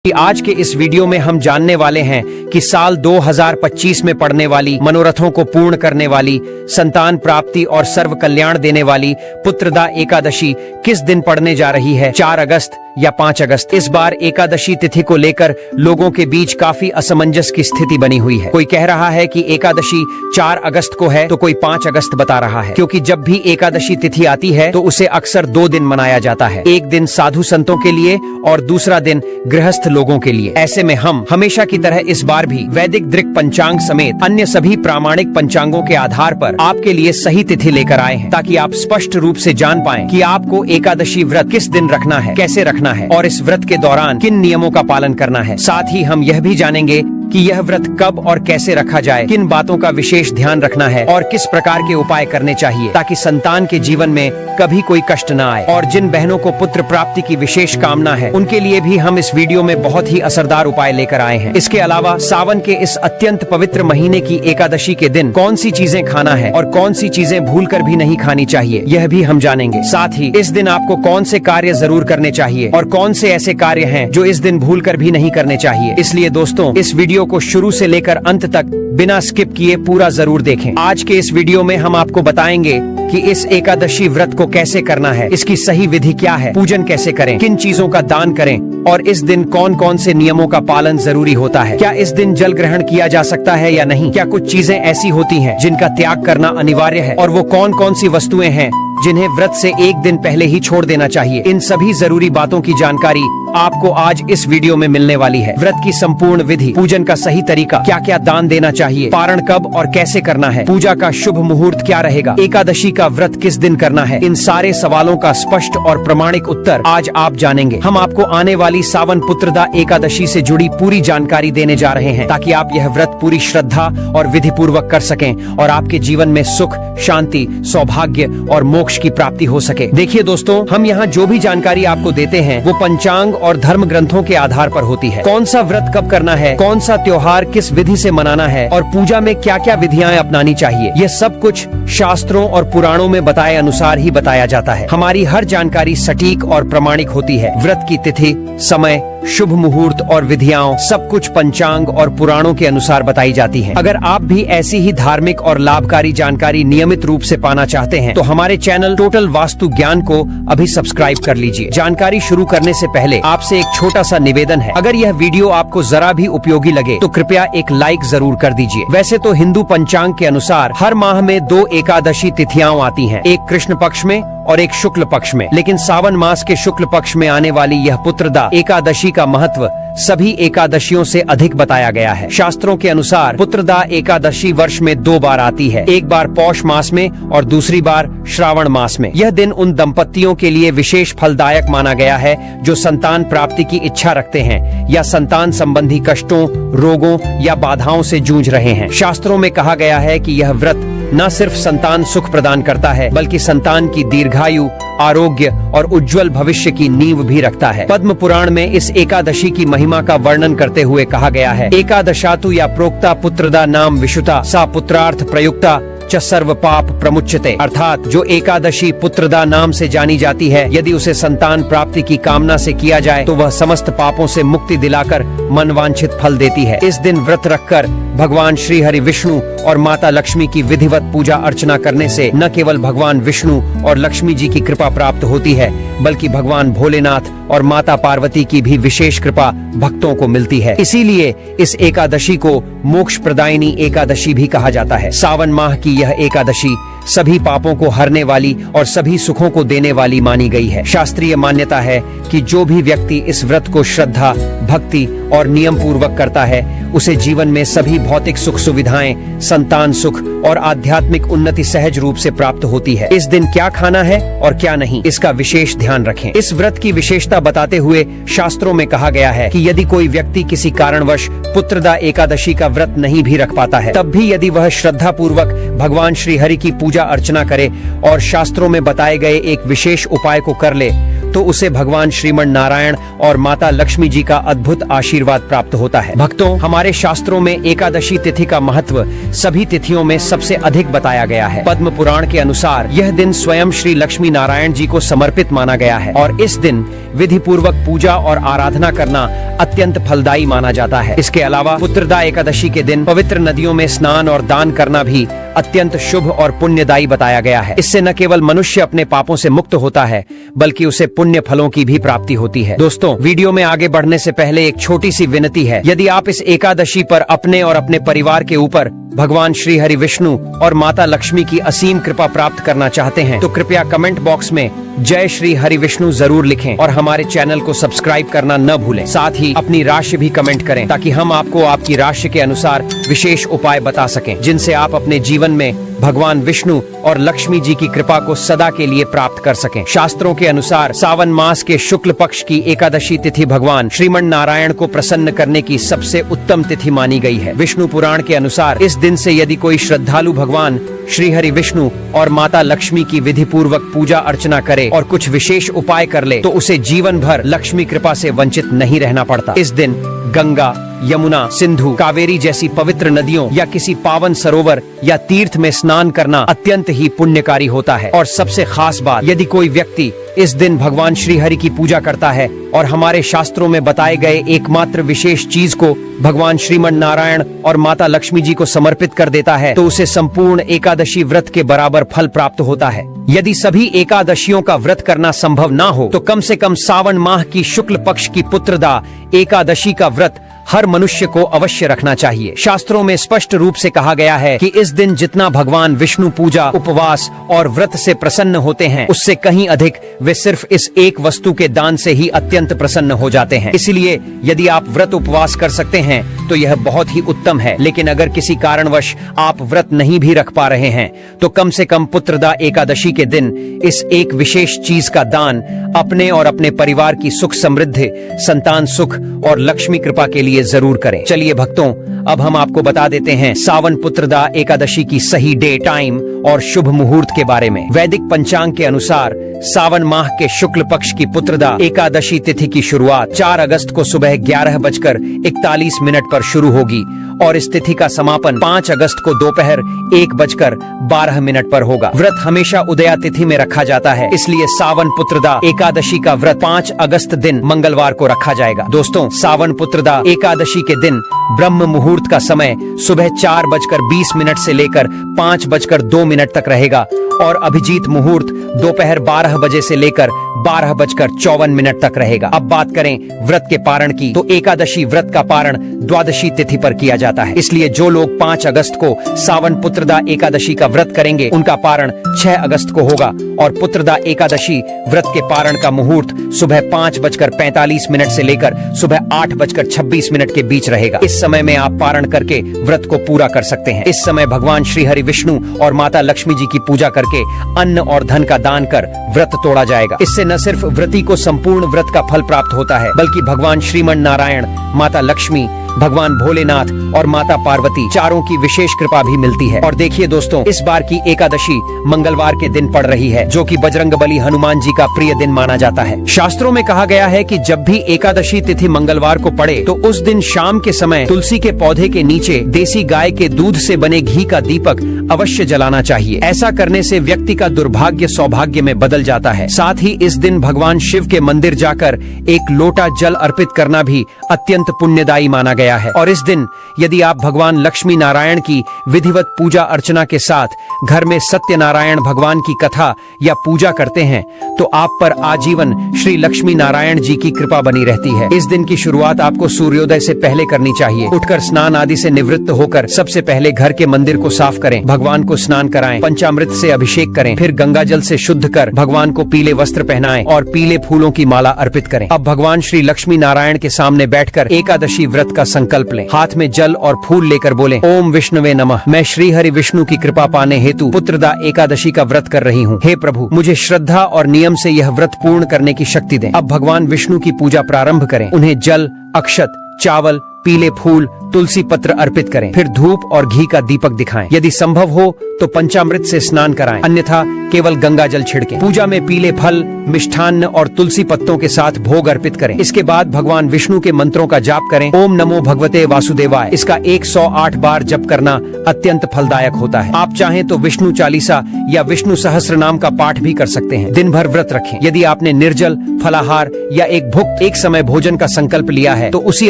आज के इस वीडियो में हम जानने वाले हैं कि साल 2025 में पड़ने वाली, मनोरथों को पूर्ण करने वाली, संतान प्राप्ति और सर्व कल्याण देने वाली पुत्रदा एकादशी किस दिन पड़ने जा रही है, 4 अगस्त या 5 अगस्त। इस बार एकादशी तिथि को लेकर लोगों के बीच काफी असमंजस की स्थिति बनी हुई है। कोई कह रहा है कि एकादशी 4 अगस्त को है तो कोई 5 अगस्त बता रहा है, क्योंकि जब भी एकादशी तिथि आती है तो उसे अक्सर 2 दिन मनाया जाता है, एक दिन साधु संतों के लिए और दूसरा दिन गृहस्थ लोगों के लिए। ऐसे में हम हमेशा की तरह इस बार भी वैदिक दृक पंचांग समेत अन्य सभी प्रामाणिक पंचांगों के आधार पर आपके लिए सही तिथि लेकर आए हैं, ताकि आप स्पष्ट रूप से जान पाएं कि आपको एकादशी व्रत किस दिन रखना है, कैसे रखना है और इस व्रत के दौरान किन नियमों का पालन करना है। साथ ही हम यह भी जानेंगे कि यह व्रत कब और कैसे रखा जाए, किन बातों का विशेष ध्यान रखना है और किस प्रकार के उपाय करने चाहिए, ताकि संतान के जीवन में कभी कोई कष्ट न आए। और जिन बहनों को पुत्र प्राप्ति की विशेष कामना है, उनके लिए भी हम इस वीडियो में बहुत ही असरदार उपाय लेकर आए हैं। इसके अलावा सावन के इस अत्यंत पवित्र महीने की एकादशी के दिन कौन सी चीजें खाना है और कौन सी चीजें भूलकर भी नहीं खानी चाहिए, यह भी हम जानेंगे। साथ ही इस दिन आपको कौन से कार्य जरूर करने चाहिए और कौन से ऐसे कार्य हैं जो इस दिन भूलकर भी नहीं करने चाहिए। इसलिए दोस्तों, इस वीडियो को शुरू से लेकर अंत तक बिना स्किप किए पूरा जरूर देखें। आज के इस वीडियो में हम आपको बताएंगे कि इस एकादशी व्रत को कैसे करना है, इसकी सही विधि क्या है, पूजन कैसे करें, किन चीजों का दान करें और इस दिन कौन कौन से नियमों का पालन जरूरी होता है, क्या इस दिन जल ग्रहण किया जा सकता है या नहीं, क्या कुछ चीजें ऐसी होती हैं जिनका त्याग करना अनिवार्य है और वो कौन कौन सी वस्तुएं हैं जिन्हें व्रत से एक दिन पहले ही छोड़ देना चाहिए। इन सभी जरूरी बातों की जानकारी आपको आज इस वीडियो में मिलने वाली है। व्रत की संपूर्ण विधि, पूजन का सही तरीका, क्या क्या दान देना चाहिए, पारण कब और कैसे करना है, पूजा का शुभ मुहूर्त क्या रहेगा, एकादशी का व्रत किस दिन करना है, इन सारे सवालों का स्पष्ट और प्रमाणिक उत्तर आज आप जानेंगे। हम आपको आने वाली सावन पुत्रदा एकादशी से जुड़ी पूरी जानकारी देने जा रहे हैं, ताकि आप यह व्रत पूरी श्रद्धा और विधि पूर्वक कर सकें और आपके जीवन में सुख, शांति, सौभाग्य और मोक्ष की प्राप्ति हो सके। देखिए दोस्तों, हम यहाँ जो भी जानकारी आपको देते हैं वो पंचांग और धर्म ग्रंथों के आधार पर होती है। कौन सा व्रत कब करना है, कौन सा त्योहार किस विधि से मनाना है और पूजा में क्या क्या विधियां अपनानी चाहिए, ये सब कुछ शास्त्रों और पुराणों में बताए अनुसार ही बताया जाता है। हमारी हर जानकारी सटीक और प्रमाणिक होती है। व्रत की तिथि, समय, शुभ मुहूर्त और विधियां सब कुछ पंचांग और पुराणों के अनुसार बताई जाती हैं। अगर आप भी ऐसी ही धार्मिक और लाभकारी जानकारी नियमित रूप से पाना चाहते हैं तो हमारे चैनल टोटल वास्तु ज्ञान को अभी सब्सक्राइब कर लीजिए। जानकारी शुरू करने से पहले आपसे एक छोटा सा निवेदन है, अगर यह वीडियो आपको जरा भी उपयोगी लगे तो कृपया एक लाइक जरूर कर दीजिए। वैसे तो हिंदू पंचांग के अनुसार हर माह में 2 एकादशी तिथियां आती हैं, एक कृष्ण पक्ष में और एक शुक्ल पक्ष में, लेकिन सावन मास के शुक्ल पक्ष में आने वाली यह पुत्रदा एकादशी का महत्व सभी एकादशियों से अधिक बताया गया है। शास्त्रों के अनुसार पुत्रदा एकादशी वर्ष में 2 बार आती है, एक बार पौष मास में और दूसरी बार श्रावण मास में। यह दिन उन दंपतियों के लिए विशेष फलदायक माना गया है जो संतान प्राप्ति की इच्छा रखते हैं या संतान संबंधी कष्टों, रोगों या बाधाओं से जूझ रहे हैं। शास्त्रों में कहा गया है कि यह व्रत न सिर्फ संतान सुख प्रदान करता है, बल्कि संतान की दीर्घायु, आरोग्य और उज्जवल भविष्य की नींव भी रखता है। पद्म पुराण में इस एकादशी की महिमा का वर्णन करते हुए कहा गया है, एकादशातु या प्रोक्ता पुत्रदा नाम विशुता सा पुत्रार्थ प्रयुक्ता च सर्व पाप प्रमुच्यते। अर्थात जो एकादशी पुत्रदा नाम से जानी जाती है, यदि उसे संतान प्राप्ति की कामना से किया जाए तो वह समस्त पापों से मुक्ति दिलाकर मनवांछित फल देती है। इस दिन व्रत रखकर भगवान श्री हरि विष्णु और माता लक्ष्मी की विधिवत पूजा अर्चना करने से न केवल भगवान विष्णु और लक्ष्मी जी की कृपा प्राप्त होती है, बल्कि भगवान भोलेनाथ और माता पार्वती की भी विशेष कृपा भक्तों को मिलती है। इसीलिए इस एकादशी को मोक्ष प्रदायिनी एकादशी भी कहा जाता है। सावन माह की यह एकादशी सभी पापों को हरने वाली और सभी सुखों को देने वाली मानी गई है। शास्त्रीय मान्यता है कि जो भी व्यक्ति इस व्रत को श्रद्धा, भक्ति और नियम पूर्वक करता है, उसे जीवन में सभी भौतिक सुख सुविधाएं, संतान सुख और आध्यात्मिक उन्नति सहज रूप से प्राप्त होती है। इस दिन क्या खाना है और क्या नहीं, इसका विशेष ध्यान रखें। इस व्रत की विशेषता बताते हुए शास्त्रों में कहा गया है कि यदि कोई व्यक्ति किसी कारणवश पुत्रदा एकादशी का व्रत नहीं भी रख पाता है, तब भी यदि वह श्रद्धा पूर्वक भगवान श्री हरि की पूजा अर्चना करे और शास्त्रों में बताए गए एक विशेष उपाय को कर ले तो उसे भगवान श्रीमन नारायण और माता लक्ष्मी जी का अद्भुत आशीर्वाद प्राप्त होता है। भक्तों, हमारे शास्त्रों में एकादशी तिथि का महत्व सभी तिथियों में सबसे अधिक बताया गया है। पद्म पुराण के अनुसार यह दिन स्वयं श्री लक्ष्मी नारायण जी को समर्पित माना गया है और इस दिन विधि पूर्वक पूजा और आराधना करना अत्यंत फलदायी माना जाता है। इसके अलावा पुत्रदा एकादशी के दिन पवित्र नदियों में स्नान और दान करना भी अत्यंत शुभ और पुण्यदायी बताया गया है। इससे न केवल मनुष्य अपने पापों से मुक्त होता है, बल्कि उसे पुण्य फलों की भी प्राप्ति होती है। दोस्तों, वीडियो में आगे बढ़ने से पहले एक छोटी सी विनती है। यदि आप इस एकादशी पर अपने और अपने परिवार के ऊपर भगवान श्री हरि विष्णु और माता लक्ष्मी की असीम कृपा प्राप्त करना चाहते हैं, तो कृपया कमेंट बॉक्स में जय श्री हरि विष्णु जरूर लिखें और हमारे चैनल को सब्सक्राइब करना न भूलें। साथ ही अपनी राशि भी कमेंट करें ताकि हम आपको आपकी राशि के अनुसार विशेष उपाय बता सकें, जिनसे आप अपने जीवन में भगवान विष्णु और लक्ष्मी जी की कृपा को सदा के लिए प्राप्त कर सकें। शास्त्रों के अनुसार सावन मास के शुक्ल पक्ष की एकादशी तिथि भगवान श्रीमन नारायण को प्रसन्न करने की सबसे उत्तम तिथि मानी गई है। विष्णु पुराण के अनुसार इस दिन से यदि कोई श्रद्धालु भगवान श्री हरि विष्णु और माता लक्ष्मी की विधि पूर्वक पूजा अर्चना करे और कुछ विशेष उपाय कर ले, तो उसे जीवन भर लक्ष्मी कृपा से वंचित नहीं रहना पड़ता। इस दिन गंगा, यमुना, सिंधु, कावेरी जैसी पवित्र नदियों या किसी पावन सरोवर या तीर्थ में स्नान करना अत्यंत ही पुण्यकारी होता है। और सबसे खास बात, यदि कोई व्यक्ति इस दिन भगवान श्री हरि की पूजा करता है और हमारे शास्त्रों में बताए गए एकमात्र विशेष चीज को भगवान श्रीमन नारायण और माता लक्ष्मी जी को समर्पित कर देता है, तो उसे संपूर्ण एकादशी व्रत के बराबर फल प्राप्त होता है। यदि सभी एकादशियों का व्रत करना संभव ना हो, तो कम से कम सावन माह की शुक्ल पक्ष की पुत्रदा एकादशी का व्रत हर मनुष्य को अवश्य रखना चाहिए। शास्त्रों में स्पष्ट रूप से कहा गया है कि इस दिन जितना भगवान विष्णु पूजा, उपवास और व्रत से प्रसन्न होते हैं, उससे कहीं अधिक वे सिर्फ इस एक वस्तु के दान से ही अत्यंत प्रसन्न हो जाते हैं। इसलिए यदि आप व्रत उपवास कर सकते हैं तो यह बहुत ही उत्तम है, लेकिन अगर किसी कारणवश आप व्रत नहीं भी रख पा रहे हैं, तो कम से कम पुत्रदा एकादशी के दिन इस एक विशेष चीज का दान अपने और अपने परिवार की सुख समृद्धि, संतान सुख और लक्ष्मी कृपा के लिए जरूर करें। चलिए भक्तों, अब हम आपको बता देते हैं सावन पुत्रदा एकादशी की सही डे, टाइम और शुभ मुहूर्त के बारे में। वैदिक पंचांग के अनुसार सावन माह के शुक्ल पक्ष की पुत्रदा एकादशी तिथि की शुरुआत 4 अगस्त को सुबह 11:41 पर शुरू होगी और इस तिथि का समापन 5 अगस्त को दोपहर 1:12 पर होगा। व्रत हमेशा उदया तिथि में रखा जाता है, इसलिए सावन पुत्रदा एकादशी का व्रत 5 अगस्त दिन मंगलवार को रखा जाएगा। दोस्तों, सावन पुत्रदा एकादशी के दिन ब्रह्म मुहूर्त का समय सुबह 4:20 से लेकर 5:02 तक रहेगा और अभिजीत मुहूर्त दोपहर 12 बजे से लेकर 12:54 तक रहेगा। अब बात करें व्रत के पारण की, तो एकादशी व्रत का पारण द्वादशी तिथि पर किया जाता है। इसलिए जो लोग 5 अगस्त को सावन पुत्रदा एकादशी का व्रत करेंगे, उनका पारण 6 अगस्त को होगा और पुत्रदा एकादशी व्रत के पारण का मुहूर्त सुबह 5:45 से लेकर सुबह 8:26 के बीच रहेगा। इस समय में आप पारण करके व्रत को पूरा कर सकते हैं। इस समय भगवान श्री हरि विष्णु और माता लक्ष्मी जी की पूजा करके अन्न और धन का दान कर व्रत तोड़ा जाएगा। इससे न सिर्फ व्रती को संपूर्ण व्रत का फल प्राप्त होता है, बल्कि भगवान श्रीमन नारायण, माता लक्ष्मी, भगवान भोलेनाथ और माता पार्वती चारों की विशेष कृपा भी मिलती है। और देखिए दोस्तों, इस बार की एकादशी मंगलवार के दिन पड़ रही है, जो कि बजरंगबली हनुमान जी का प्रिय दिन माना जाता है। शास्त्रों में कहा गया है कि जब भी एकादशी तिथि मंगलवार को पड़े, तो उस दिन शाम के समय तुलसी के पौधे के नीचे देसी गाय के दूध से बने घी का दीपक अवश्य जलाना चाहिए। ऐसा करने से व्यक्ति का दुर्भाग्य सौभाग्य में बदल जाता है। साथ ही इस दिन भगवान शिव के मंदिर जाकर एक लोटा जल अर्पित करना भी अत्यंत पुण्यदायी माना गया है। और इस दिन यदि आप भगवान लक्ष्मी नारायण की विधिवत पूजा अर्चना के साथ घर में सत्यनारायण भगवान की कथा या पूजा करते हैं, तो आप पर आजीवन श्री लक्ष्मी नारायण जी की कृपा बनी रहती है। इस दिन की शुरुआत आपको सूर्योदय से पहले करनी चाहिए। उठकर स्नान आदि से निवृत्त होकर सबसे पहले घर के मंदिर को साफ करें, भगवान को स्नान कराएं, पंचामृत से अभिषेक करें, फिर गंगा जल से शुद्ध कर भगवान को पीले वस्त्र पहनाएं और पीले फूलों की माला अर्पित करें। अब भगवान श्री लक्ष्मी नारायण के सामने बैठकर एकादशी व्रत का संकल्प लें। हाथ में जल और फूल लेकर बोलें, ओम विष्णुवे नमः, मैं श्री हरि विष्णु की कृपा पाने हेतु पुत्रदा एकादशी का व्रत कर रही हूँ। हे प्रभु, मुझे श्रद्धा और नियम से यह व्रत पूर्ण करने की शक्ति दें। अब भगवान विष्णु की पूजा प्रारंभ करें। उन्हें जल, अक्षत, चावल, पीले फूल, तुलसी पत्र अर्पित करें, फिर धूप और घी का दीपक दिखाएं। यदि संभव हो तो पंचामृत से स्नान कराएं, अन्यथा केवल गंगा जल छिड़कें। पूजा में पीले फल, मिष्ठान्न और तुलसी पत्तों के साथ भोग अर्पित करें। इसके बाद भगवान विष्णु के मंत्रों का जाप करें। ओम नमो भगवते वासुदेवाय, इसका 108 बार जप करना अत्यंत फलदायक होता है। आप चाहें तो विष्णु चालीसा या विष्णु सहस्त्र नाम का पाठ भी कर सकते हैं। दिन भर व्रत रखें। यदि आपने निर्जल, फलाहार या एक भुक्त एक समय भोजन का संकल्प लिया है तो उसी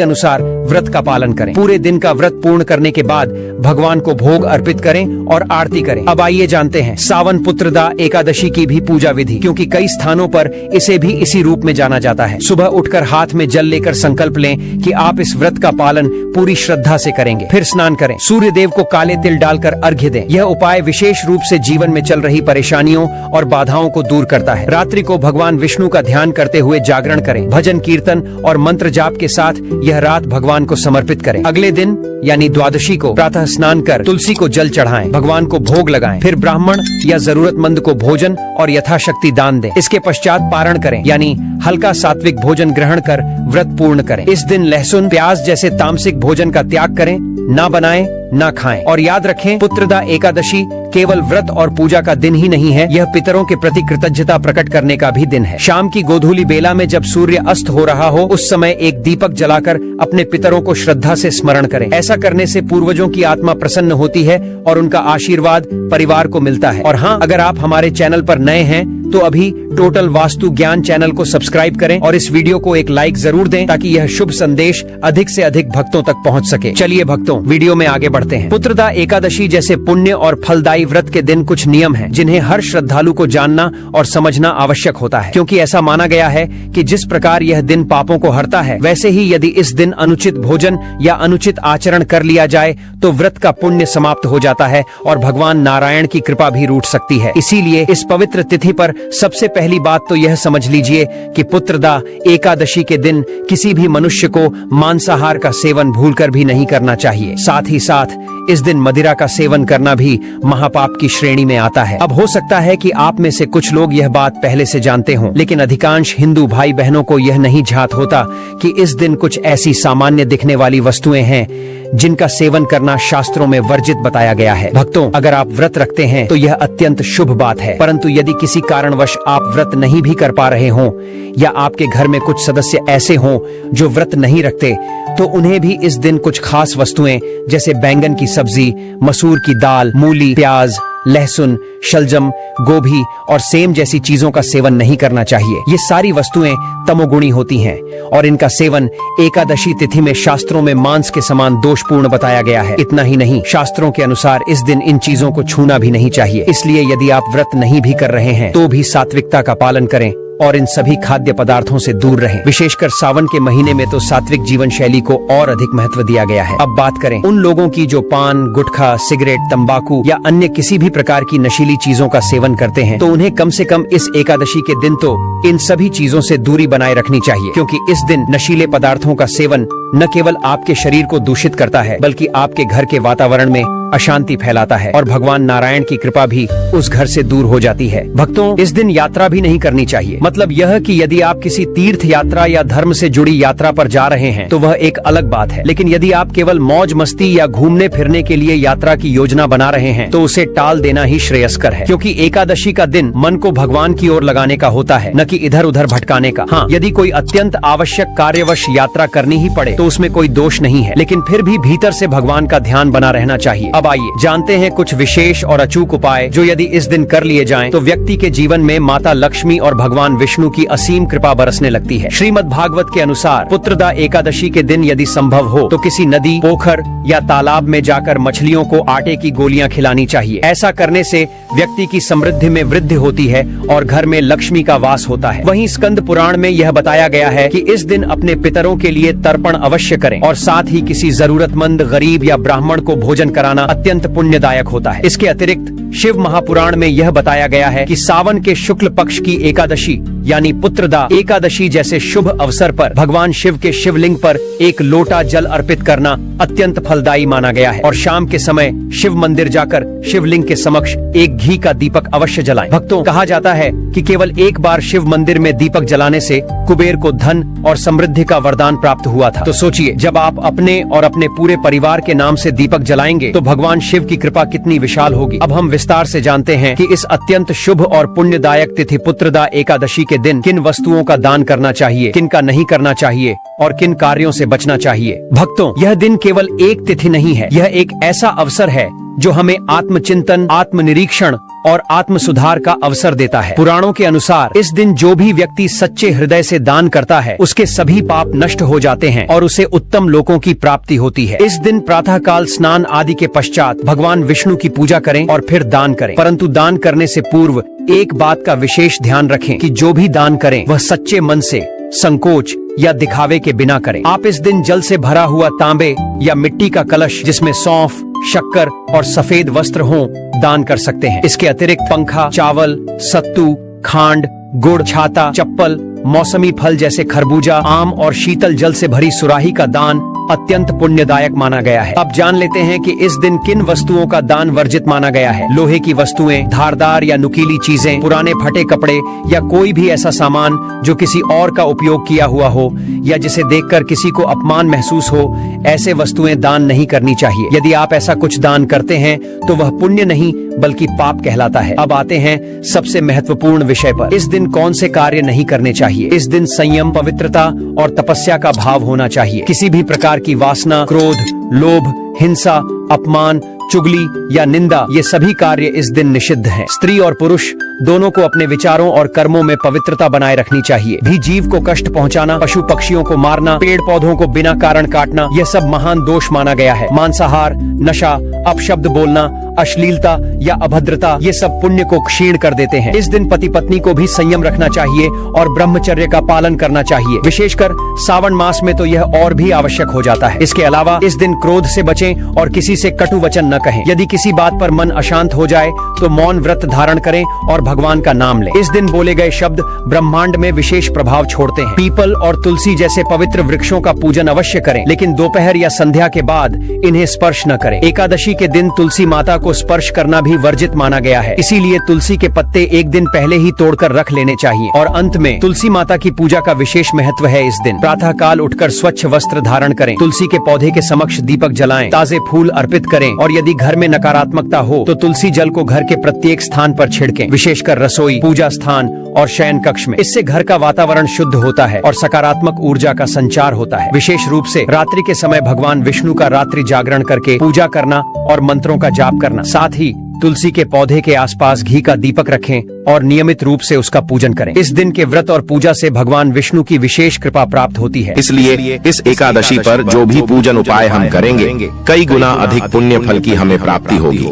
अनुसार व्रत का पालन करें। पूरे दिन का व्रत पूर्ण करने के बाद भगवान को भोग अर्पित करें और आरती करें। अब आइए जानते हैं सावन पुत्रदा एकादशी की भी पूजा विधि, क्योंकि कई स्थानों पर इसे भी इसी रूप में जाना जाता है। सुबह उठकर हाथ में जल लेकर संकल्प लें कि आप इस व्रत का पालन पूरी श्रद्धा से करेंगे। फिर स्नान करें, सूर्य देव को काले तिल डालकर अर्घ्य दें। यह उपाय विशेष रूप से जीवन में चल रही परेशानियों और बाधाओं को दूर करता है। रात्रि को भगवान विष्णु का ध्यान करते हुए जागरण करें। भजन कीर्तन और मंत्र जाप के साथ यह रात भगवान को समर्पित करें। अगले दिन यानी द्वादशी को प्रातः स्नान कर तुलसी को जल चढ़ाएं, भगवान को भोग लगाएं, फिर ब्राह्मण या जरूरतमंद को भोजन और यथाशक्ति दान दें। इसके पश्चात पारण करें, यानी हल्का सात्विक भोजन ग्रहण कर व्रत पूर्ण करें। इस दिन लहसुन, प्याज जैसे तामसिक भोजन का त्याग करें, ना बनाएं ना खाएं। और याद रखें, पुत्रदा एकादशी केवल व्रत और पूजा का दिन ही नहीं है, यह पितरों के प्रति कृतज्ञता प्रकट करने का भी दिन है। शाम की गोधूली बेला में जब सूर्य अस्त हो रहा हो, उस समय एक दीपक जलाकर अपने पितरों को श्रद्धा से स्मरण करें। ऐसा करने से पूर्वजों की आत्मा प्रसन्न होती है और उनका आशीर्वाद परिवार को मिलता है। और हाँ, अगर आप हमारे चैनल पर नए हैं तो अभी टोटल वास्तु ज्ञान चैनल को सब्सक्राइब करें और इस वीडियो को एक लाइक जरूर दें ताकि यह शुभ संदेश अधिक से अधिक भक्तों तक पहुंच सके। चलिए भक्तों, वीडियो में आगे बढ़ते हैं। पुत्रदा एकादशी जैसे पुण्य और फलदायी व्रत के दिन कुछ नियम हैं जिन्हें हर श्रद्धालु को जानना और समझना आवश्यक होता है, क्योंकि ऐसा माना गया है कि जिस प्रकार यह दिन पापों को हरता है, वैसे ही यदि इस दिन अनुचित भोजन या अनुचित आचरण कर लिया जाए तो व्रत का पुण्य समाप्त हो जाता है और भगवान नारायण की कृपा भी रूठ सकती है। इसीलिए इस पवित्र तिथि पर सबसे पहली बात तो यह समझ लीजिए कि पुत्रदा एकादशी के दिन किसी भी मनुष्य को मांसाहार का सेवन भूलकर भी नहीं करना चाहिए। साथ ही साथ इस दिन मदिरा का सेवन करना भी महापाप की श्रेणी में आता है। अब हो सकता है कि आप में से कुछ लोग यह बात पहले से जानते हों, लेकिन अधिकांश हिंदू भाई बहनों को यह नहीं ज्ञात होता कि इस दिन कुछ ऐसी सामान्य दिखने वाली वस्तुएं हैं जिनका सेवन करना शास्त्रों में वर्जित बताया गया है। भक्तों, अगर आप व्रत रखते हैं तो यह अत्यंत शुभ बात है, परंतु यदि किसी कारणवश आप व्रत नहीं भी कर पा रहे हों या आपके घर में कुछ सदस्य ऐसे हों जो व्रत नहीं रखते, तो उन्हें भी इस दिन कुछ खास वस्तुएं जैसे बैंगन की सब्जी, मसूर की दाल, मूली, प्याज, लहसुन, शलजम, गोभी और सेम जैसी चीजों का सेवन नहीं करना चाहिए। ये सारी वस्तुएं तमोगुणी होती हैं और इनका सेवन एकादशी तिथि में शास्त्रों में मांस के समान दोषपूर्ण बताया गया है। इतना ही नहीं, शास्त्रों के अनुसार इस दिन इन चीजों को छूना भी नहीं चाहिए। इसलिए यदि आप व्रत नहीं भी कर रहे हैं तो भी सात्विकता का पालन करें और इन सभी खाद्य पदार्थों से दूर रहें। विशेषकर सावन के महीने में तो सात्विक जीवन शैली को और अधिक महत्व दिया गया है। अब बात करें उन लोगों की जो पान, गुटखा, सिगरेट, तंबाकू या अन्य किसी भी प्रकार की नशीली चीजों का सेवन करते हैं, तो उन्हें कम से कम इस एकादशी के दिन तो इन सभी चीजों से दूरी बनाए रखनी चाहिए, क्योंकि इस दिन नशीले पदार्थों का सेवन न केवल आपके शरीर को दूषित करता है बल्कि आपके घर के वातावरण में अशांति फैलाता है और भगवान नारायण की कृपा भी उस घर से दूर हो जाती है। भक्तों, इस दिन यात्रा भी नहीं करनी चाहिए। मतलब यह कि यदि आप किसी तीर्थ यात्रा या धर्म से जुड़ी यात्रा पर जा रहे हैं तो वह एक अलग बात है, लेकिन यदि आप केवल मौज मस्ती या घूमने फिरने के लिए यात्रा की योजना बना रहे हैं तो उसे टाल देना ही श्रेयस्कर है, क्योंकि एकादशी का दिन मन को भगवान की ओर लगाने का होता है, न कि इधर उधर भटकाने का। हाँ, यदि कोई अत्यंत आवश्यक कार्यवश यात्रा करनी ही पड़े तो उसमें कोई दोष नहीं है, लेकिन फिर भी भीतर से भगवान का ध्यान बना रहना चाहिए। अब आइए जानते हैं कुछ विशेष और अचूक उपाय जो यदि इस दिन कर लिए जाएं तो व्यक्ति के जीवन में माता लक्ष्मी और भगवान विष्णु की असीम कृपा बरसने लगती है। श्रीमद् भागवत के अनुसार पुत्रदा एकादशी के दिन यदि संभव हो तो किसी नदी, पोखर या तालाब में जाकर मछलियों को आटे की गोलियां खिलानी चाहिए। ऐसा करने से व्यक्ति की समृद्धि में वृद्धि होती है और घर में लक्ष्मी का वास होता है। वहीं स्कंद पुराण में यह बताया गया है कि इस दिन अपने पितरों के लिए तर्पण अवश्य करें और साथ ही किसी जरूरतमंद गरीब या ब्राह्मण को भोजन कराना अत्यंत पुण्यदायक होता है। इसके अतिरिक्त शिव महापुराण में यह बताया गया है कि सावन के शुक्ल पक्ष की एकादशी यानी पुत्रदा एकादशी जैसे शुभ अवसर पर भगवान शिव के शिवलिंग पर एक लोटा जल अर्पित करना अत्यंत फलदायी माना गया है। और शाम के समय शिव मंदिर जाकर शिवलिंग के समक्ष एक घी का दीपक अवश्य जलाएं। भक्तों, कहा जाता है कि केवल एक बार शिव मंदिर में दीपक जलाने से कुबेर को धन और समृद्धि का वरदान प्राप्त हुआ था। तो सोचिए, जब आप अपने और अपने पूरे परिवार के नाम से दीपक जलाएंगे तो भगवान शिव की कृपा कितनी विशाल होगी। अब हम विस्तार से जानते हैं कि इस अत्यंत शुभ और पुण्यदायक तिथि पुत्रदा एकादशी के दिन किन वस्तुओं का दान करना चाहिए, किन का नहीं करना चाहिए और किन कार्यों से बचना चाहिए। भक्तों, यह दिन केवल एक तिथि नहीं है, यह एक ऐसा अवसर है जो हमें आत्मचिंतन, आत्मनिरीक्षण और आत्म सुधार का अवसर देता है। पुराणों के अनुसार इस दिन जो भी व्यक्ति सच्चे हृदय से दान करता है उसके सभी पाप नष्ट हो जाते हैं और उसे उत्तम लोकों की प्राप्ति होती है। इस दिन प्रातः काल स्नान आदि के पश्चात भगवान विष्णु की पूजा करें और फिर दान करें। परंतु दान करने से पूर्व एक बात का विशेष ध्यान रखें कि जो भी दान करें वह सच्चे मन से, संकोच या दिखावे के बिना करें। आप इस दिन जल से भरा हुआ तांबे या मिट्टी का कलश जिसमें सौंफ, शक्कर और सफेद वस्त्र हों दान कर सकते हैं। इसके अतिरिक्त पंखा, चावल, सत्तू, खांड, गुड़, छाता, चप्पल, मौसमी फल जैसे खरबूजा, आम और शीतल जल से भरी सुराही का दान अत्यंत पुण्यदायक माना गया है। अब जान लेते हैं कि इस दिन किन वस्तुओं का दान वर्जित माना गया है। लोहे की वस्तुएं, धारदार या नुकीली चीजें, पुराने फटे कपड़े या कोई भी ऐसा सामान जो किसी और का उपयोग किया हुआ हो या जिसे देखकर किसी को अपमान महसूस हो, ऐसे वस्तुएं दान नहीं करनी चाहिए। यदि आप ऐसा कुछ दान करते हैं तो वह पुण्य नहीं बल्कि पाप कहलाता है। अब आते हैं सबसे महत्वपूर्ण विषय पर। इस दिन कौन से कार्य नहीं करने चाहिए। इस दिन संयम, पवित्रता और तपस्या का भाव होना चाहिए। किसी भी प्रकार की वासना, क्रोध, लोभ, हिंसा, अपमान, चुगली या निंदा, ये सभी कार्य इस दिन निषिद्ध हैं। स्त्री और पुरुष दोनों को अपने विचारों और कर्मों में पवित्रता बनाए रखनी चाहिए। भी जीव को कष्ट पहुंचाना, पशु पक्षियों को मारना, पेड़ पौधों को बिना कारण काटना, यह सब महान दोष माना गया है। मांसाहार, नशा, अपशब्द बोलना, अश्लीलता या अभद्रता, ये सब पुण्य को क्षीण कर देते हैं। इस दिन पति पत्नी को भी संयम रखना चाहिए और ब्रह्मचर्य का पालन करना चाहिए। विशेषकर सावन मास में तो यह और भी आवश्यक हो जाता है। इसके अलावा इस दिन क्रोध से बचें और किसी से कटु वचन न कहें। यदि किसी बात पर मन अशांत हो जाए तो मौन व्रत धारण करें और भगवान का नाम लें। इस दिन बोले गए शब्द ब्रह्मांड में विशेष प्रभाव छोड़ते हैं। पीपल और तुलसी जैसे पवित्र वृक्षों का पूजन अवश्य करें, लेकिन दोपहर या संध्या के बाद इन्हें स्पर्श न करें। एकादशी के दिन तुलसी माता को स्पर्श करना भी वर्जित माना गया है। इसीलिए तुलसी के पत्ते एक दिन पहले ही तोड़कर रख लेने चाहिए। और अंत में तुलसी माता की पूजा का विशेष महत्व है। इस दिन प्रातः काल उठकर स्वच्छ वस्त्र धारण करें, तुलसी के पौधे के समक्ष दीपक जलाएं, ताजे फूल अर्पित करें और यदि घर में नकारात्मकता हो तो तुलसी जल को घर के प्रत्येक स्थान पर छिड़कें, विशेषकर रसोई, पूजा स्थान और शयन कक्ष में। इससे घर का वातावरण शुद्ध होता है और सकारात्मक ऊर्जा का संचार होता है। विशेष रूप से रात्रि के समय भगवान विष्णु का रात्रि जागरण करके पूजा करना और मंत्रों का जाप करना। साथ ही तुलसी के पौधे के आसपास घी का दीपक रखें और नियमित रूप से उसका पूजन करें। इस दिन के व्रत और पूजा से भगवान विष्णु की विशेष कृपा प्राप्त होती है। इसलिए इस एकादशी पर जो भी पूजन उपाय हम करेंगे, कई गुना अधिक पुण्य फल की हमें प्राप्ति होगी।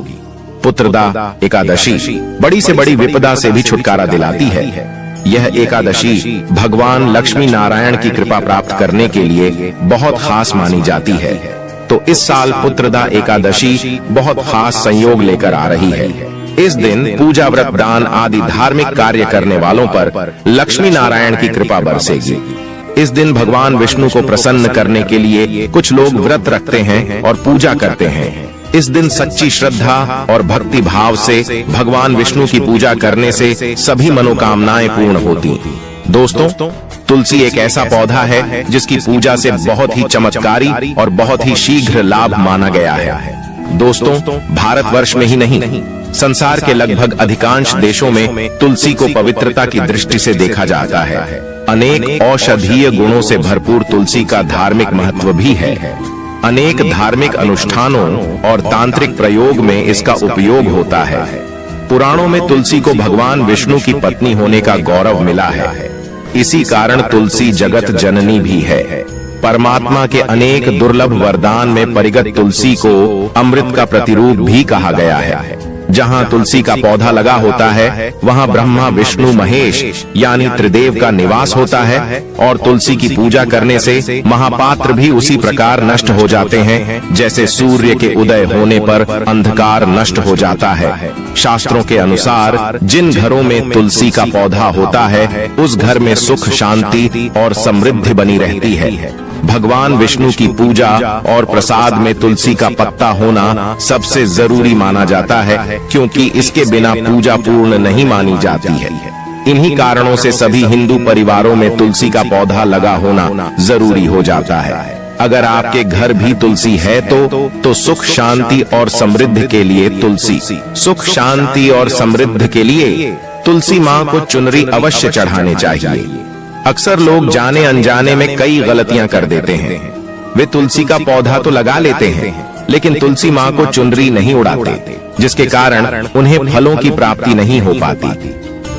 पुत्रदा एकादशी बड़ी से बड़ी विपदा से भी छुटकारा दिलाती है। यह एकादशी भगवान लक्ष्मी नारायण की कृपा प्राप्त करने के लिए बहुत खास मानी जाती है। तो इस साल पुत्रदा एकादशी बहुत खास संयोग लेकर आ रही है। इस दिन पूजा, व्रत, दान आदि धार्मिक कार्य करने वालों पर लक्ष्मी नारायण की कृपा बरसेगी। इस दिन भगवान विष्णु को प्रसन्न करने के लिए कुछ लोग व्रत रखते हैं और पूजा करते हैं। इस दिन सच्ची श्रद्धा और भक्ति भाव से भगवान विष्णु की पूजा करने से सभी मनोकामनाएं पूर्ण होती। दोस्तों, तुलसी एक ऐसा पौधा है जिसकी पूजा से बहुत ही चमत्कारी और बहुत ही शीघ्र लाभ माना गया है। दोस्तों, भारतवर्ष में ही नहीं, संसार के लगभग अधिकांश देशों में तुलसी को पवित्रता की दृष्टि से देखा जाता है। अनेक औषधीय गुणों से भरपूर तुलसी का धार्मिक महत्व भी है। अनेक धार्मिक अनुष्ठानों और तांत्रिक प्रयोग में इसका उपयोग होता है। पुराणों में तुलसी को भगवान विष्णु की पत्नी होने का गौरव मिला है। इसी कारण तुलसी जगत जननी भी है। परमात्मा के अनेक दुर्लभ वरदान में परिगत तुलसी को अमृत का प्रतिरूप भी कहा गया है। जहाँ तुलसी का पौधा लगा होता है वहाँ ब्रह्मा विष्णु महेश यानी त्रिदेव का निवास होता है। और तुलसी की पूजा करने से महापात्र भी उसी प्रकार नष्ट हो जाते हैं जैसे सूर्य के उदय होने पर अंधकार नष्ट हो जाता है। शास्त्रों के अनुसार जिन घरों में तुलसी का पौधा होता है उस घर में सुख शांति और समृद्धि बनी रहती है। भगवान विष्णु की पूजा और प्रसाद में तुलसी का पत्ता होना सबसे जरूरी माना जाता है, क्योंकि इसके बिना पूजा पूर्ण नहीं मानी जाती है। इन्हीं कारणों से सभी हिंदू परिवारों में तुलसी का पौधा लगा होना जरूरी हो जाता है। अगर आपके घर भी तुलसी है तो सुख शांति और समृद्धि के लिए सुख शांति और समृद्धि के लिए तुलसी माँ को चुनरी अवश्य चढ़ाने चाहिए। अक्सर लोग जाने अनजाने में कई गलतियां कर देते हैं। वे तुलसी का पौधा तो लगा लेते हैं लेकिन तुलसी माँ को चुनरी नहीं उड़ाते, जिसके कारण उन्हें फलों की प्राप्ति नहीं हो पाती।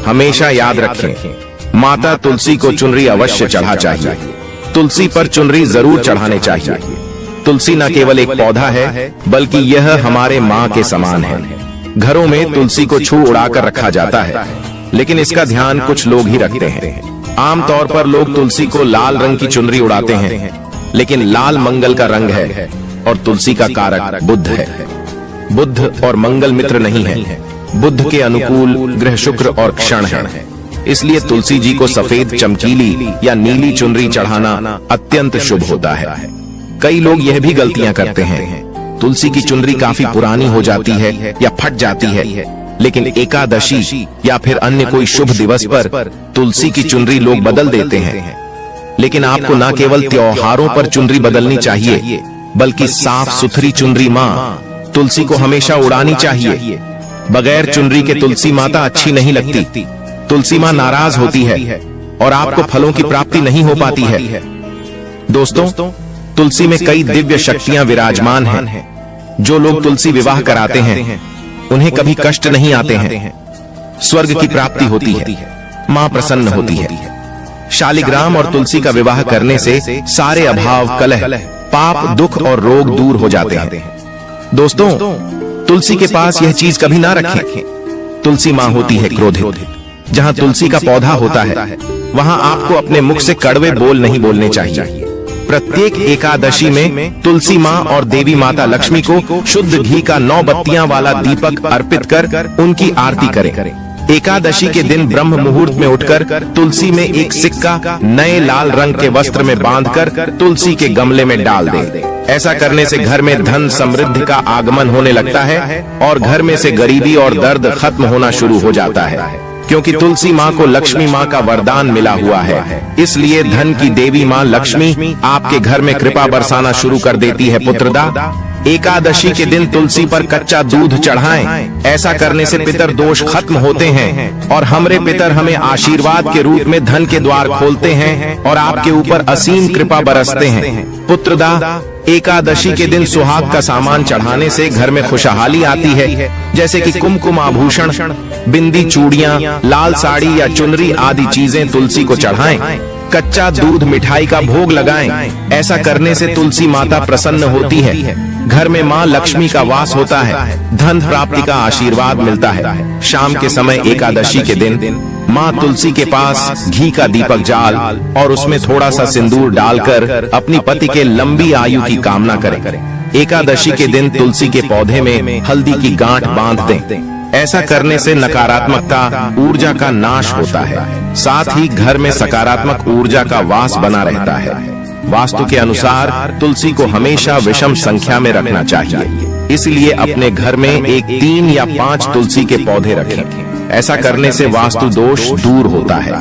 हमेशा याद रखें, माता तुलसी को चुनरी अवश्य चढ़ा चाहिए। तुलसी पर चुनरी जरूर चढ़ाने चाहिए। तुलसी न केवल एक पौधा है बल्कि यह हमारे माँ के समान है। घरों में तुलसी को छू उड़ाकर रखा जाता है, लेकिन इसका ध्यान कुछ लोग ही रखते हैं। आमतौर पर लोग तुलसी को लाल रंग की चुनरी उड़ाते हैं, लेकिन लाल मंगल का रंग है और तुलसी का कारक बुध है। बुध और मंगल मित्र नहीं है। बुध के अनुकूल ग्रह शुक्र और क्षण है। इसलिए तुलसी जी को सफेद चमकीली या नीली चुनरी चढ़ाना अत्यंत शुभ होता है। कई लोग यह भी गलतियां करते हैं, तुलसी की चुनरी काफी पुरानी हो जाती है या फट जाती है, लेकिन एकादशी या फिर अन्य कोई शुभ दिवस पर तुलसी की चुनरी लोग बदल देते हैं। लेकिन आपको न केवल त्योहारों पर चुनरी बदलनी चाहिए बल्कि साफ सुथरी चुनरी माँ तुलसी को हमेशा उड़ानी चाहिए। बगैर चुनरी के तुलसी माता अच्छी नहीं लगती। तुलसी माँ नाराज होती है और आपको फलों की प्राप्ति नहीं हो पाती है। दोस्तों, तुलसी में कई दिव्य शक्तियां विराजमान हैं। जो लोग तुलसी विवाह कराते हैं उन्हें कभी कष्ट नहीं आते हैं। स्वर्ग की प्राप्ति होती है, माँ प्रसन्न होती है। शालिग्राम और तुलसी का विवाह करने से सारे अभाव, कलह, पाप, दुख और रोग दूर हो जाते हैं। दोस्तों, तुलसी के पास यह चीज कभी ना रखें। तुलसी माँ होती है क्रोधित। जहाँ तुलसी का पौधा होता है वहाँ आपको अपने मुख से कड़वे बोल नहीं बोलने चाहिए। प्रत्येक एकादशी में तुलसी माँ और देवी माता लक्ष्मी को शुद्ध घी का 9 बत्तियां वाला दीपक अर्पित कर उनकी आरती करें। एकादशी के दिन ब्रह्म मुहूर्त में उठकर तुलसी में एक सिक्का नए लाल रंग के वस्त्र में बांधकर तुलसी के गमले में डाल दें। ऐसा करने से घर में धन समृद्धि का आगमन होने लगता है और घर में से गरीबी और दर्द खत्म होना शुरू हो जाता है, क्योंकि तुलसी माँ को लक्ष्मी माँ का वरदान मिला हुआ है। इसलिए धन की देवी माँ लक्ष्मी आपके घर में कृपा बरसाना शुरू कर देती है। पुत्रदा, एकादशी के दिन तुलसी पर कच्चा दूध चढ़ाएं। ऐसा करने से पितर दोष खत्म होते हैं और हमरे पितर हमें आशीर्वाद के रूप में धन के द्वार खोलते हैं और आपके ऊपर असीम कृपा बरसते हैं। पुत्रदा, एकादशी के दिन सुहाग का सामान चढ़ाने से घर में खुशहाली आती है, जैसे कि कुमकुम आभूषण, बिंदी, चूड़ियां, लाल साड़ी या चुनरी आदि चीजें तुलसी को चढ़ाएं। कच्चा दूध, मिठाई का भोग लगाएं। ऐसा करने से तुलसी माता प्रसन्न होती है। घर में माँ लक्ष्मी का वास होता है। धन प्राप्ति का आशीर्वाद मिलता है। शाम के समय एकादशी के दिन माँ तुलसी के पास घी का दीपक जाल और उसमें थोड़ा सा सिंदूर डालकर अपनी पति के लंबी आयु की कामना करें। एकादशी के दिन तुलसी के पौधे में हल्दी की गांठ बांध दें। ऐसा करने से नकारात्मकता, ऊर्जा का नाश होता है। साथ ही घर में सकारात्मक ऊर्जा का वास बना रहता है। वास्तु के अनुसार तुलसी को हमेशा विषम संख्या में रखना चाहिए। इसलिए अपने घर में एक 3 या 5 तुलसी के पौधे रखें। ऐसा करने से वास्तु दोष दूर होता है।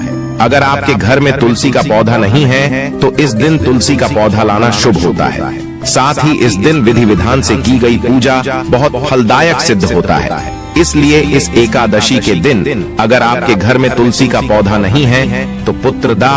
अगर आपके घर में तुलसी का पौधा नहीं है तो इस दिन तुलसी का पौधा लाना शुभ होता है। साथ ही इस दिन विधि विधान से की गई पूजा बहुत फलदायक सिद्ध होता है। इसलिए इस एकादशी के दिन अगर आपके घर में तुलसी का पौधा नहीं है तो पुत्रदा,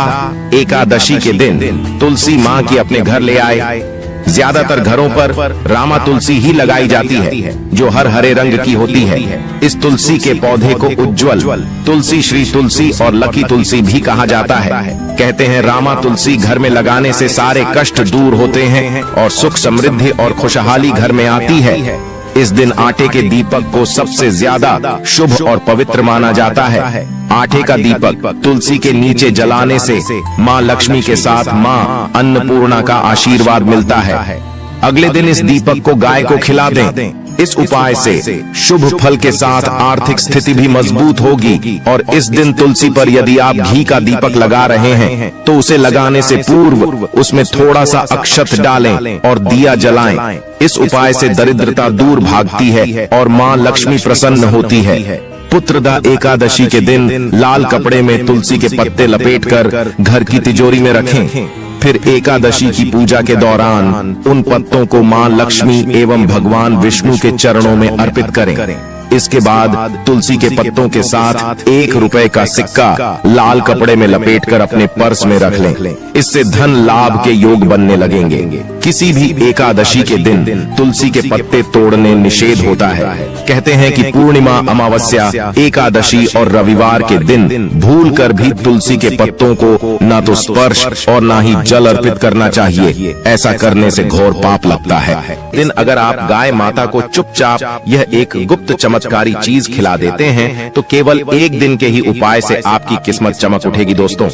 एकादशी के दिन तुलसी माँ की अपने घर ले आए। ज्यादातर घरों पर रामा तुलसी ही लगाई जाती है, जो हरे रंग की होती है। इस तुलसी के पौधे को उज्ज्वल तुलसी, श्री तुलसी और लकी तुलसी भी कहा जाता है। कहते हैं रामा तुलसी घर में लगाने से सारे कष्ट दूर होते हैं और सुख, समृद्धि और खुशहाली घर में आती है। इस दिन आटे के दीपक को सबसे ज्यादा शुभ और पवित्र माना जाता है। आटे का दीपक तुलसी के नीचे जलाने से माँ लक्ष्मी के साथ माँ अन्नपूर्णा का आशीर्वाद मिलता है। अगले दिन इस दीपक को गाय को खिला दें। इस उपाय से शुभ फल के साथ आर्थिक स्थिति भी मजबूत होगी। और इस दिन तुलसी पर यदि आप घी का दीपक लगा रहे हैं तो उसे लगाने से पूर्व उसमें थोड़ा सा अक्षत डालें और दिया जलाएं। इस उपाय से दरिद्रता दूर भागती है और माँ लक्ष्मी प्रसन्न होती है। पुत्रदा एकादशी के दिन लाल कपड़े में तुलसी के पत्ते लपेटकर घर की तिजोरी में रखें। फिर एकादशी की पूजा के दौरान उन पत्तों को मां लक्ष्मी एवं भगवान विष्णु के चरणों में अर्पित करें। इसके बाद तुलसी के पत्तों के साथ 1 रुपए का सिक्का लाल कपड़े में लपेटकर अपने पर्स में रख लें। इससे धन लाभ के योग बनने लगेंगे। किसी भी एकादशी के दिन तुलसी के पत्ते तोड़ने निषेध होता है। कहते हैं कि पूर्णिमा, अमावस्या, एकादशी और रविवार के दिन भूलकर भी तुलसी के पत्तों को न तो स्पर्श और न ही जल अर्पित करना चाहिए। ऐसा करने से घोर पाप लगता है। दिन अगर आप गाय माता को चुपचाप यह एक गुप्त चमत्कारी चीज खिला देते हैं तो केवल एक दिन के ही उपाय से आपकी किस्मत चमक उठेगी। दोस्तों,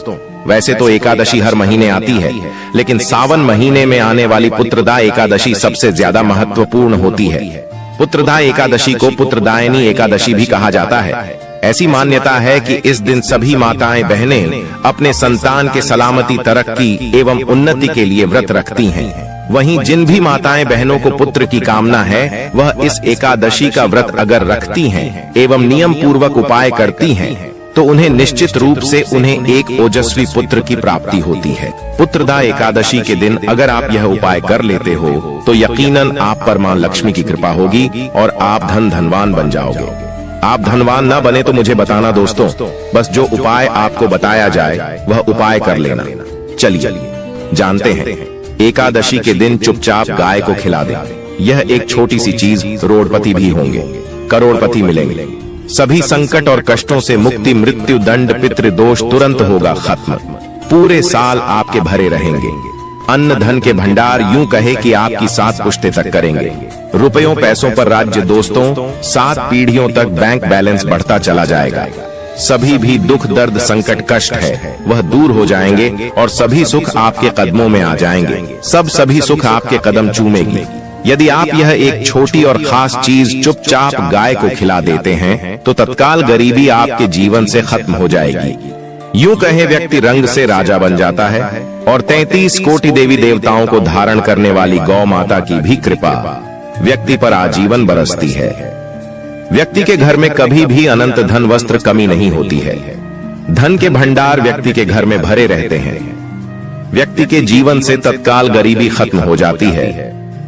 वैसे तो एकादशी हर महीने आती है, लेकिन सावन महीने में आने वाली पुत्रदा एकादशी सबसे ज्यादा महत्वपूर्ण होती है। पुत्रदा एकादशी को पुत्रदायिनी एकादशी भी कहा जाता है। ऐसी मान्यता है कि इस दिन सभी माताएं बहनें अपने संतान के सलामती, तरक्की एवं उन्नति के लिए व्रत रखती हैं। वहीं जिन भी माताएं बहनों को पुत्र की कामना है वह इस एकादशी का व्रत अगर रखती हैं एवं नियम पूर्वक उपाय करती हैं तो उन्हें निश्चित रूप से उन्हें एक ओजस्वी पुत्र की प्राप्ति होती है। पुत्रदा एकादशी के दिन अगर आप यह उपाय कर लेते हो तो यकीनन आप पर मां लक्ष्मी की कृपा होगी और आप धनवान बन जाओगे। आप धनवान न बने तो मुझे बताना दोस्तों, बस जो उपाय आपको बताया जाए वह उपाय कर लेना। चलिए जानते हैं। एकादशी के दिन चुपचाप गाय को खिला दें। यह एक छोटी सी चीज रोडपति भी होंगे, करोड़पति मिलेंगे। सभी संकट और कष्टों से मुक्ति, मृत्यु दंड, पितृदोष तुरंत होगा खत्म। पूरे साल आपके भरे रहेंगे। अन्न धन के भंडार यूं कहे कि आपकी 7 पुश्ते तक करेंगे। रुपयों पैसों पर राज्य दोस्तों, 7 पीढ़ियों तक बैंक बैलेंस बढ़ता चला जाएगा। सभी भी दुख, दर्द, संकट, कष्ट है वह दूर हो जाएंगे और सभी सुख आपके कदमों में आ जाएंगे। सभी सुख आपके कदम चूमेगी। यदि आप यह एक छोटी और खास चीज चुपचाप गाय को खिला देते हैं तो तत्काल गरीबी आपके जीवन से खत्म हो जाएगी। यूं कहे व्यक्ति रंग से राजा बन जाता है और 33 कोटि देवी देवताओं को धारण करने वाली गौ माता की भी कृपा व्यक्ति पर आजीवन बरसती है। व्यक्ति के घर में कभी भी अनंत धन, वस्त्र कमी नहीं होती है। धन के भंडार व्यक्ति के घर में भरे रहते हैं। व्यक्ति के जीवन से तत्काल गरीबी खत्म हो जाती है।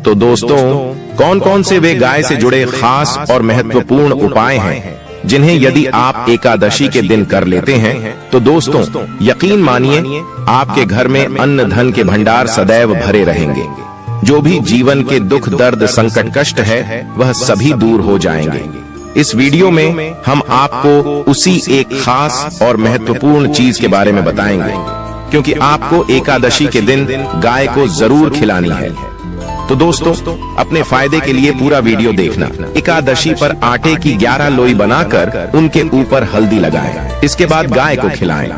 तो दोस्तों, कौन कौन से वे गाय से जुड़े खास और महत्वपूर्ण उपाय हैं जिन्हें यदि आप एकादशी के दिन कर लेते हैं तो दोस्तों यकीन मानिए आपके घर में अन्न धन के भंडार सदैव भरे रहेंगे। जो भी जीवन के दुख, दर्द, संकट, कष्ट है वह सभी दूर हो जाएंगे। इस वीडियो में हम आपको उसी एक खास और महत्वपूर्ण चीज के बारे में बताएंगे, क्योंकि आपको एकादशी के दिन गाय को जरूर खिलानी है। तो दोस्तों, अपने फायदे के लिए पूरा वीडियो देखना। एकादशी पर आटे की 11 लोई बनाकर उनके ऊपर हल्दी लगाएं। इसके बाद गाय को खिलाएं।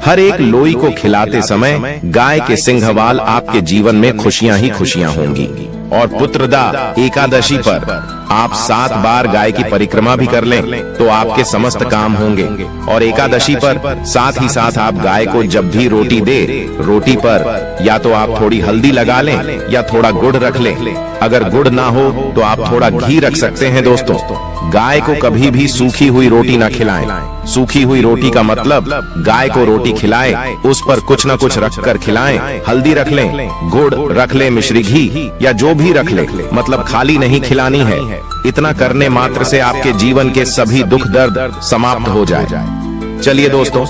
हर एक लोई को खिलाते समय गाय के सिंघवाल आपके जीवन में खुशियां ही खुशियां होंगी। और पुत्रदा एकादशी पर आप 7 बार गाय की परिक्रमा भी कर लें तो आपके समस्त काम होंगे। और एकादशी पर साथ ही साथ आप गाय को जब भी रोटी दे, रोटी पर या तो आप थोड़ी हल्दी लगा लें या थोड़ा गुड़ रख लें। अगर गुड़ ना हो तो आप थोड़ा घी रख सकते हैं। दोस्तों, गाय को कभी भी सूखी हुई रोटी ना खिलाएं। सूखी हुई रोटी का मतलब गाय को रोटी खिलाएं, उस पर कुछ न कुछ रखकर खिलाएं। हल्दी रख लें, गुड़ रख लें, मिश्री, घी या जो भी रख लें, मतलब खाली नहीं खिलानी है। इतना करने मात्र से आपके जीवन के सभी दुख, दर्द समाप्त हो जाए। चलिए दोस्तों,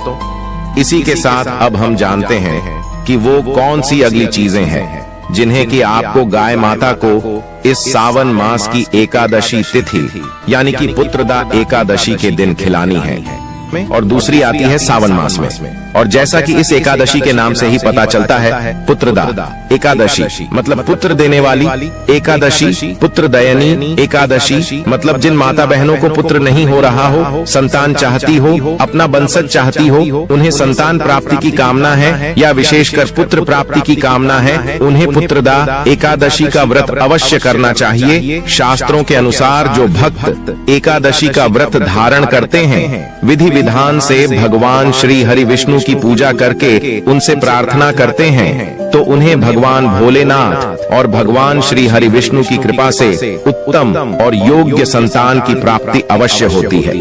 इसी के साथ अब हम जानते हैं कि वो कौन सी अगली चीजें हैं जिन्हें कि आपको गाय माता को इस सावन मास की एकादशी तिथि यानी कि पुत्रदा एकादशी के दिन खिलानी है। और दूसरी आती है सावन मास में। और जैसा कि इस एकादशी के नाम से ही पता चलता है, पुत्रदा एकादशी मतलब पुत्र देने वाली, एकादशी पुत्रदयनी एकादशी मतलब जिन माता बहनों को पुत्र नहीं हो रहा हो, संतान चाहती हो, अपना वंशज चाहती हो, उन्हें संतान प्राप्ति की कामना है या विशेषकर पुत्र प्राप्ति की कामना है, उन्हें पुत्रदा एकादशी का व्रत अवश्य करना चाहिए। शास्त्रों के अनुसार जो भक्त एकादशी का व्रत धारण करते हैं, विधि विधान से भगवान श्री हरि विष्णु की पूजा करके उनसे प्रार्थना करते हैं, तो उन्हें भगवान भोलेनाथ और भगवान श्री हरि विष्णु की कृपा से उत्तम और योग्य संतान की प्राप्ति अवश्य होती है।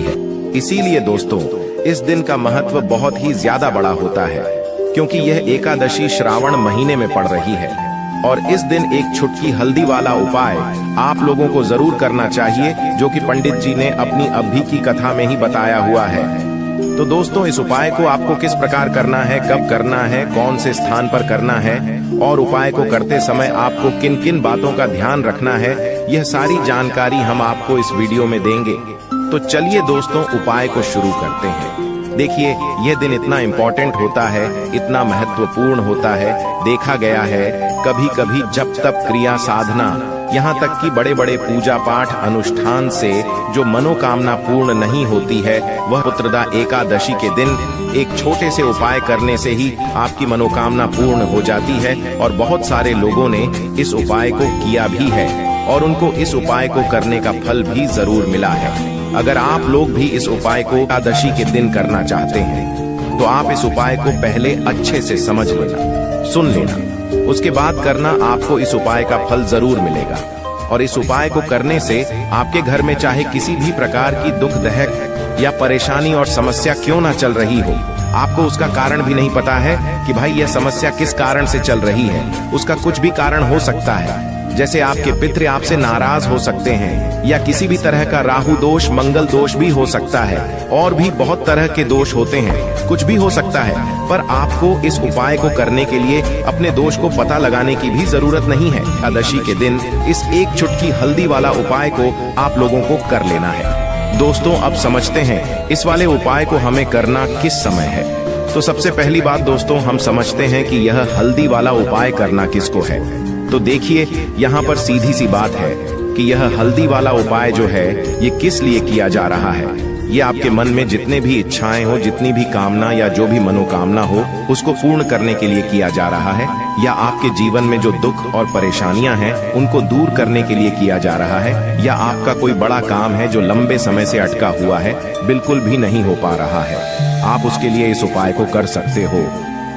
इसीलिए दोस्तों, इस दिन का महत्व बहुत ही ज्यादा बड़ा होता है, क्योंकि यह एकादशी श्रावण महीने में पड़ रही है। और इस दिन एक छुटकी हल्दी वाला उपाय आप लोगों को जरूर करना चाहिए, जो कि पंडित जी ने अपनी अभी की कथा में ही बताया हुआ है। तो दोस्तों, इस उपाय को आपको किस प्रकार करना है, कब करना है, कौन से स्थान पर करना है और उपाय को करते समय आपको किन किन बातों का ध्यान रखना है, यह सारी जानकारी हम आपको इस वीडियो में देंगे। तो चलिए दोस्तों, उपाय को शुरू करते हैं। देखिए, यह दिन इतना इम्पोर्टेंट होता है, इतना महत्वपूर्ण होता है। देखा गया है कभी कभी जप तप क्रिया साधना, यहाँ तक कि बड़े बड़े पूजा पाठ अनुष्ठान से जो मनोकामना पूर्ण नहीं होती है, वह पुत्रदा एकादशी के दिन एक छोटे से उपाय करने से ही आपकी मनोकामना पूर्ण हो जाती है। और बहुत सारे लोगों ने इस उपाय को किया भी है और उनको इस उपाय को करने का फल भी जरूर मिला है। अगर आप लोग भी इस उपाय को एकादशी के दिन करना चाहते हैं, तो आप इस उपाय को पहले अच्छे से समझ लेना, सुन लेना, उसके बाद करना। आपको इस उपाय का फल जरूर मिलेगा। और इस उपाय को करने से आपके घर में चाहे किसी भी प्रकार की दुख दहक या परेशानी और समस्या क्यों ना चल रही हो, आपको उसका कारण भी नहीं पता है कि भाई यह समस्या किस कारण से चल रही है, उसका कुछ भी कारण हो सकता है। जैसे आपके पितृ आपसे नाराज हो सकते हैं, या किसी भी तरह का राहु दोष, मंगल दोष भी हो सकता है, और भी बहुत तरह के दोष होते हैं, कुछ भी हो सकता है। पर आपको इस उपाय को करने के लिए अपने दोष को पता लगाने की भी जरूरत नहीं है। एकादशी के दिन इस एक चुटकी हल्दी वाला उपाय को आप लोगों को कर लेना है। दोस्तों, अब समझते हैं इस वाले उपाय को हमें करना किस समय है। तो सबसे पहली बात दोस्तों, हम समझते हैं कि यह हल्दी वाला उपाय करना किसको है। तो देखिए, यहाँ पर सीधी सी बात है कि यह हल्दी वाला उपाय जो है, ये किस लिए किया जा रहा है। ये आपके मन में जितने भी इच्छाएं हो, जितनी भी कामना या जो भी मनोकामना हो, उसको पूर्ण करने के लिए किया जा रहा है, या आपके जीवन में जो दुख और परेशानियां हैं उनको दूर करने के लिए किया जा रहा है, या आपका कोई बड़ा काम है जो लंबे समय से अटका हुआ है, बिल्कुल भी नहीं हो पा रहा है, आप उसके लिए इस उपाय को कर सकते हो।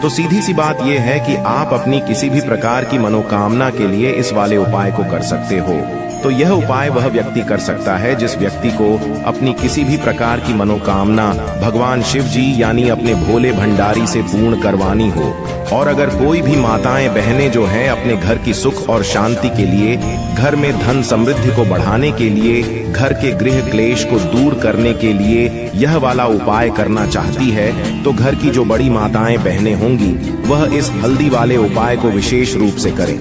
तो सीधी सी बात यह है कि आप अपनी किसी भी प्रकार की मनोकामना के लिए इस वाले उपाय को कर सकते हो। तो यह उपाय वह व्यक्ति कर सकता है जिस व्यक्ति को अपनी किसी भी प्रकार की मनोकामना भगवान शिव जी यानी अपने भोले भंडारी से पूर्ण करवानी हो। और अगर कोई भी माताएं बहनें जो हैं अपने घर की सुख और शांति के लिए, घर में धन समृद्धि को बढ़ाने के लिए, घर के गृह क्लेश को दूर करने के लिए यह वाला उपाय करना चाहती है, तो घर की जो बड़ी माताएं बहनें होंगी वह इस हल्दी वाले उपाय को विशेष रूप से करें,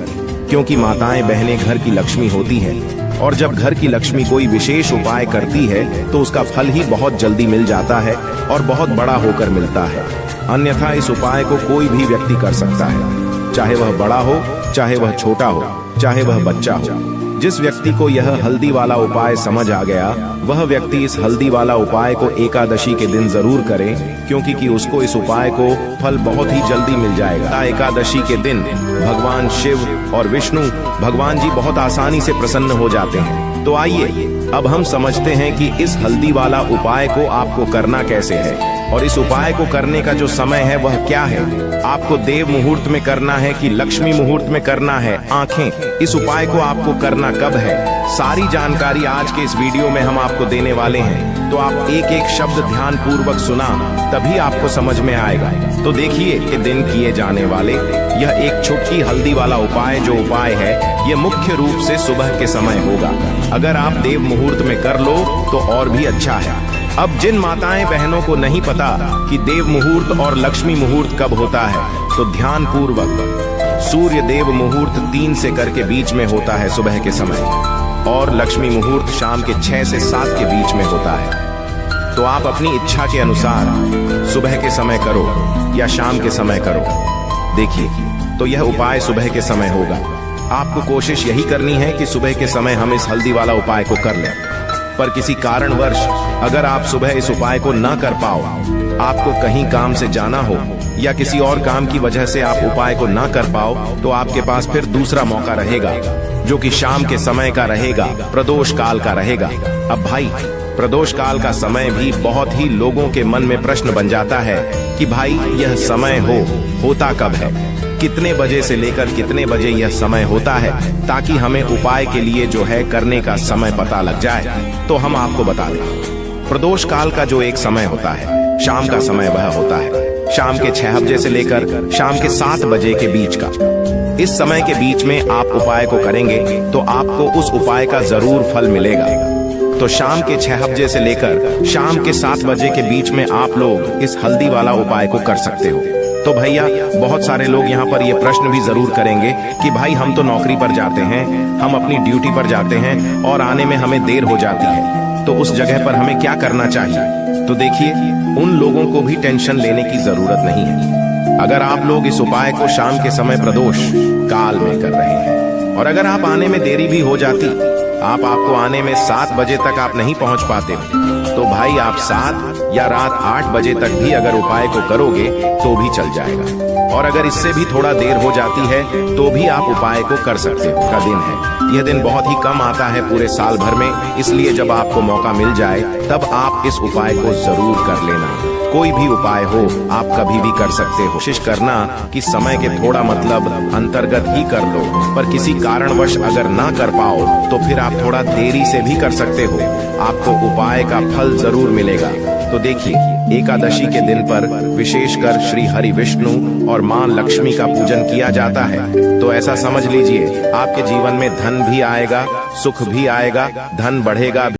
क्योंकि माताएं बहनें घर की लक्ष्मी होती हैं। और जब घर की लक्ष्मी कोई विशेष उपाय करती है तो उसका फल ही बहुत जल्दी मिल जाता है और बहुत बड़ा होकर मिलता है। अन्यथा इस उपाय को कोई भी व्यक्ति कर सकता है, चाहे वह बड़ा हो, चाहे वह छोटा हो, चाहे वह बच्चा हो। जिस व्यक्ति को यह हल्दी वाला उपाय समझ आ गया, वह व्यक्ति इस हल्दी वाला उपाय को एकादशी के दिन जरूर करे, क्योंकि उसको इस उपाय को फल बहुत ही जल्दी मिल जाएगा। एकादशी के दिन भगवान शिव और विष्णु भगवान जी बहुत आसानी से प्रसन्न हो जाते हैं। तो आइए अब हम समझते हैं कि इस हल्दी वाला उपाय को आपको करना कैसे है, और इस उपाय को करने का जो समय है वह क्या है। आपको देव मुहूर्त में करना है कि लक्ष्मी मुहूर्त में करना है, आंखें, इस उपाय को आपको करना कब है, सारी जानकारी आज के इस वीडियो में हम आपको देने वाले हैं। तो आप एक एक शब्द ध्यान पूर्वक सुना, तभी आपको समझ में आएगा। तो देखिए, के दिन किए जाने वाले यह एक छुटकी हल्दी वाला उपाय जो उपाय है, यह मुख्य रूप से सुबह के समय होगा। अगर आप देव मुहूर्त में कर लो तो और भी अच्छा है। अब जिन माताएं बहनों को नहीं पता कि देव मुहूर्त और लक्ष्मी मुहूर्त कब होता है, तो ध्यान पूर्वक, सूर्य देव मुहूर्त 3 से करके बीच में होता है सुबह के समय, और लक्ष्मी मुहूर्त शाम के 6 से 7 के बीच में होता है। तो आप अपनी इच्छा के अनुसार सुबह के समय करो या शाम के समय करो। देखिए, तो यह उपाय सुबह के समय होगा। आपको कोशिश यही करनी है कि सुबह के समय हम इस हल्दी वाला उपाय को कर लें। पर किसी कारणवश अगर आप सुबह इस उपाय को न कर पाओ, आपको कहीं काम से जाना हो या किसी और काम की वजह से आप उपाय को न कर पाओ, तो आपके पास फिर दूसरा मौका रहेगा, जो कि शाम के समय का रहेगा, प्रदोष काल का रहेगा। अब भाई, प्रदोष काल का समय भी बहुत ही लोगों के मन में प्रश्न बन जाता है कि भाई यह समय होता कब है, कितने बजे से लेकर कितने बजे यह समय होता है, ताकि हमें उपाय के लिए जो है करने का समय पता लग जाए। तो हम आपको बता दें, प्रदोष काल का जो एक समय होता है, शाम का समय वह होता है शाम के 6 बजे से लेकर शाम के 7 बजे के बीच का। इस समय के बीच में आप उपाय को करेंगे तो आपको उस उपाय का जरूर फल मिलेगा। तो शाम के 6 बजे से लेकर शाम के 7 बजे के बीच में आप लोग इस हल्दी वाला उपाय को कर सकते हो। तो भैया, बहुत सारे लोग यहाँ पर ये प्रश्न भी जरूर करेंगे कि भाई हम तो नौकरी पर जाते हैं, हम अपनी ड्यूटी पर जाते हैं और आने में हमें देर हो जाती है, तो उस जगह पर हमें क्या करना चाहिए। तो देखिए, उन लोगों को भी टेंशन लेने की जरूरत नहीं है। अगर आप लोग इस उपाय को शाम के समय प्रदोष काल में कर रहे हैं और अगर आप आने में देरी भी हो जाती, आपको आने में 7 बजे तक आप नहीं पहुंच पाते, तो भाई आप 7 या रात 8 बजे तक भी अगर उपाय को करोगे तो भी चल जाएगा। और अगर इससे भी थोड़ा देर हो जाती है तो भी आप उपाय को कर सकते हो। का दिन है, यह दिन बहुत ही कम आता है पूरे साल भर में, इसलिए जब आपको मौका मिल जाए तब आप इस उपाय को जरूर कर लेना। कोई भी उपाय हो आप कभी भी कर सकते हो। कोशिश करना कि समय के थोड़ा मतलब अंतर्गत ही कर लो, पर किसी कारणवश अगर ना कर पाओ तो फिर आप थोड़ा देरी से भी कर सकते हो, आपको उपाय का फल जरूर मिलेगा। तो देखिए, एकादशी के दिन पर विशेषकर श्री हरि विष्णु और मां लक्ष्मी का पूजन किया जाता है। तो ऐसा समझ लीजिए, आपके जीवन में धन भी आएगा, सुख भी आएगा, धन बढ़ेगा।